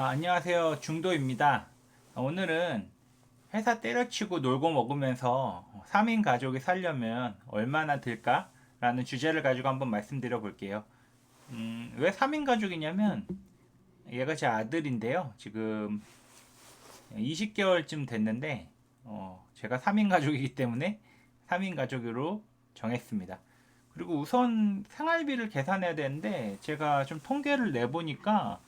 안녕하세요. 중도입니다. 오늘은 회사 때려치고 놀고 먹으면서 3인 가족이 살려면 얼마나 들까? 라는 주제를 가지고 한번 말씀드려 볼게요. 왜 3인 가족이냐면 얘가 제 아들인데요. 지금 20개월쯤 됐는데 제가 3인 가족이기 때문에 3인 가족으로 정했습니다. 그리고 우선 생활비를 계산해야 되는데 제가 좀 통계를 내보니까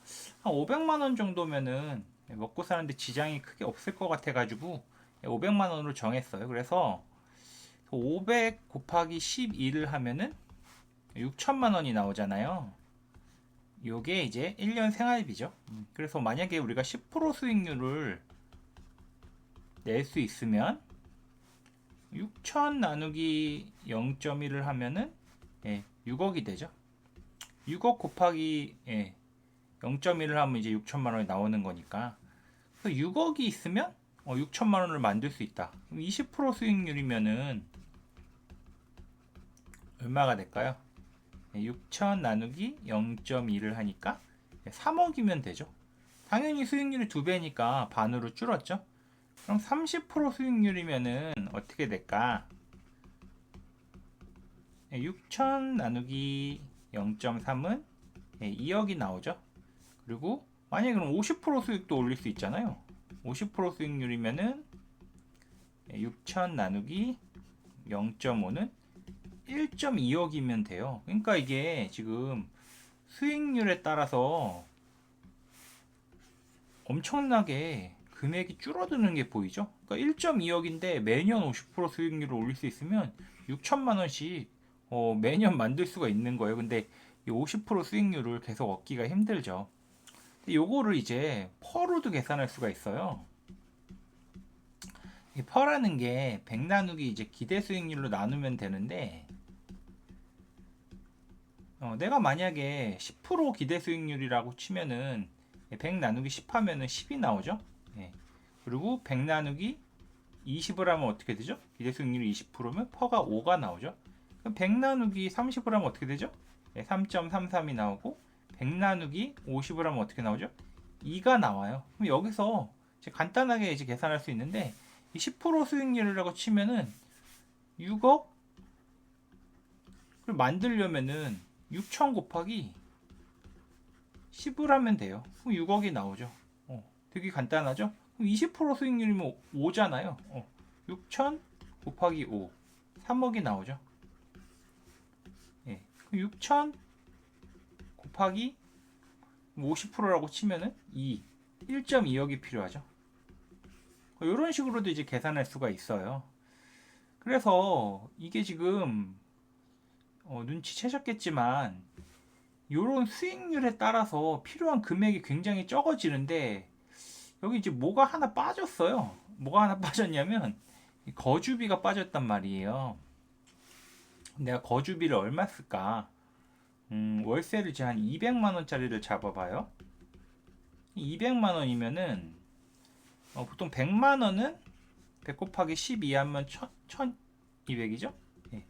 한 500만 원 정도면은 먹고 사는데 지장이 크게 없을 것 같아 가지고 500만 원으로 정했어요. 그래서 500 곱하기 12를 하면은 6천만 원이 나오잖아요. 요게 이제 1년 생활비죠. 그래서 만약에 우리가 10% 수익률을 낼 수 있으면 6천 나누기 0.1을 하면은 6억이 되죠. 6억 곱하기 0.1을 하면 이제 6천만 원이 나오는 거니까. 그래서 6억이 있으면 6천만 원을 만들 수 있다. 그럼 20% 수익률이면은 얼마가 될까요? 6천 나누기 0.1을 하니까 3억이면 되죠. 당연히 수익률이 2배니까 반으로 줄었죠. 그럼 30% 수익률이면은 어떻게 될까? 6천 나누기 0.3은 2억이 나오죠. 그리고 만약에 그럼 50% 수익도 올릴 수 있잖아요. 50% 수익률이면은 6천 나누기 0.5는 1.2억이면 돼요. 그러니까 이게 지금 수익률에 따라서 엄청나게 금액이 줄어드는 게 보이죠? 그러니까 1.2억인데 매년 50% 수익률을 올릴 수 있으면 6천만 원씩 매년 만들 수가 있는 거예요. 근데 이 50% 수익률을 계속 얻기가 힘들죠. 요거를 이제 퍼로도 계산할 수가 있어요. 이 퍼라는 게 100 나누기 이제 기대 수익률로 나누면 되는데 내가 만약에 10% 기대 수익률이라고 치면은 100 나누기 10 하면은 10이 나오죠. 예. 그리고 100 나누기 20을 하면 어떻게 되죠? 기대 수익률이 20%면 퍼가 5가 나오죠. 그럼 100 나누기 30을 하면 어떻게 되죠? 3.33이 나오고 100 나누기 50을 하면 어떻게 나오죠? 2가 나와요. 그럼 여기서 이제 간단하게 이제 계산할 수 있는데 10% 수익률이라고 치면은 6억을 만들려면은 6천 곱하기 10을 하면 돼요. 그럼 6억이 나오죠. 되게 간단하죠? 그럼 20% 수익률이면 5잖아요. 6천 곱하기 5, 3억이 나오죠. 예. 그럼 6천 곱하기 50%라고 치면은 1.2억이 필요하죠. 이런 식으로도 이제 계산할 수가 있어요. 그래서 이게 지금 눈치채셨겠지만 이런 수익률에 따라서 필요한 금액이 굉장히 적어지는데 여기 이제 뭐가 하나 빠졌어요. 뭐가 하나 빠졌냐면 거주비가 빠졌단 말이에요. 내가 거주비를 얼마 쓸까? 월세를 이제 한 200만 원짜리를 잡아봐요. 200만 원이면은 보통 100만 원은 100 곱하기 12 하면 1200이죠? 예.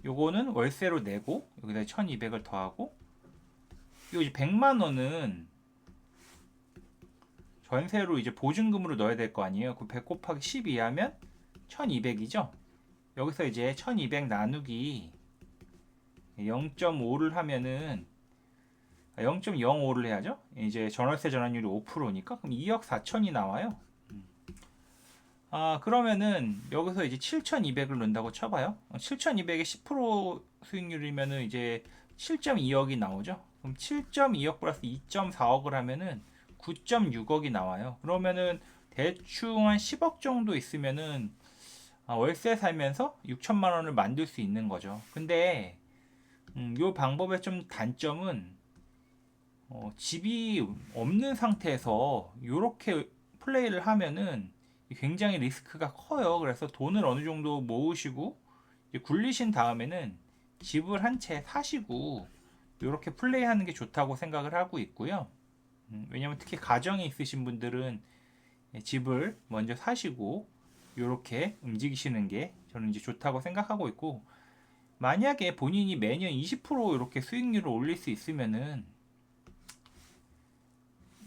요거는 월세로 내고 여기다 1200을 더하고 요 이제 100만 원은 전세로 이제 보증금으로 넣어야 될 거 아니에요. 그 100 곱하기 12 하면 1200이죠. 여기서 이제 1200 나누기 0.5를 하면은 0.05를 해야죠. 이제 전월세 전환율이 5%니까 그럼 2억 4천이 나와요. 그러면은 여기서 이제 7,200을 넣는다고 쳐봐요. 7,200에 10% 수익률이면은 이제 7.2억이 나오죠. 그럼 7.2억 플러스 2.4억을 하면은 9.6억이 나와요. 그러면은 대충 한 10억 정도 있으면은 월세 살면서 6천만 원을 만들 수 있는 거죠. 근데 이 방법의 좀 단점은 집이 없는 상태에서 이렇게 플레이를 하면은 굉장히 리스크가 커요. 그래서 돈을 어느 정도 모으시고 굴리신 다음에는 집을 한 채 사시고 이렇게 플레이하는 게 좋다고 생각을 하고 있고요. 왜냐면 특히 가정이 있으신 분들은 집을 먼저 사시고 이렇게 움직이시는 게 저는 이제 좋다고 생각하고 있고, 만약에 본인이 매년 20% 이렇게 수익률을 올릴 수 있으면은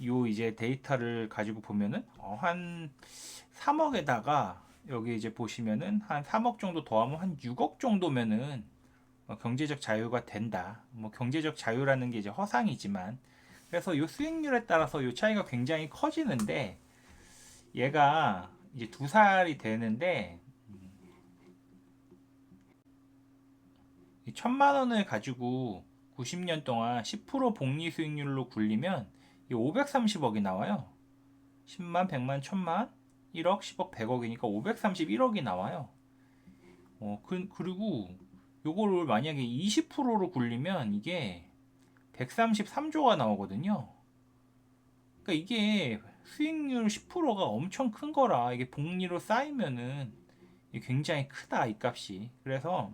요 이제 데이터를 가지고 보면은 한 3억에다가 여기 이제 보시면은 한 3억 정도 더하면 한 6억 정도면은 경제적 자유가 된다. 뭐 경제적 자유라는 게 이제 허상이지만 그래서 요 수익률에 따라서 요 차이가 굉장히 커지는데 얘가 이제 2살이 되는데 1,000만 원을 가지고 90년 동안 10% 복리 수익률로 굴리면 530억이 나와요. 10만, 100만, 1000만, 1억, 10억, 100억이니까 531억이 나와요. 그리고 요거를 만약에 20%로 굴리면 이게 133조가 나오거든요. 그러니까 이게 수익률 10%가 엄청 큰 거라 이게 복리로 쌓이면은 굉장히 크다 이 값이. 그래서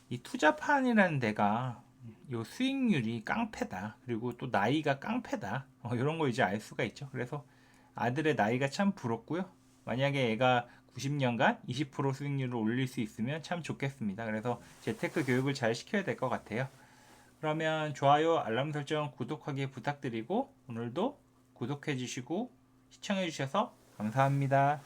이 투자판이라는 데가 요 수익률이 깡패다. 그리고 또 나이가 깡패다. 이런 거 이제 알 수가 있죠. 그래서 아들의 나이가 참 부럽고요. 만약에 애가 90년간 20% 수익률을 올릴 수 있으면 참 좋겠습니다. 그래서 재테크 교육을 잘 시켜야 될 것 같아요. 그러면 좋아요, 알람 설정, 구독하기 부탁드리고 오늘도 구독해 주시고 시청해 주셔서 감사합니다.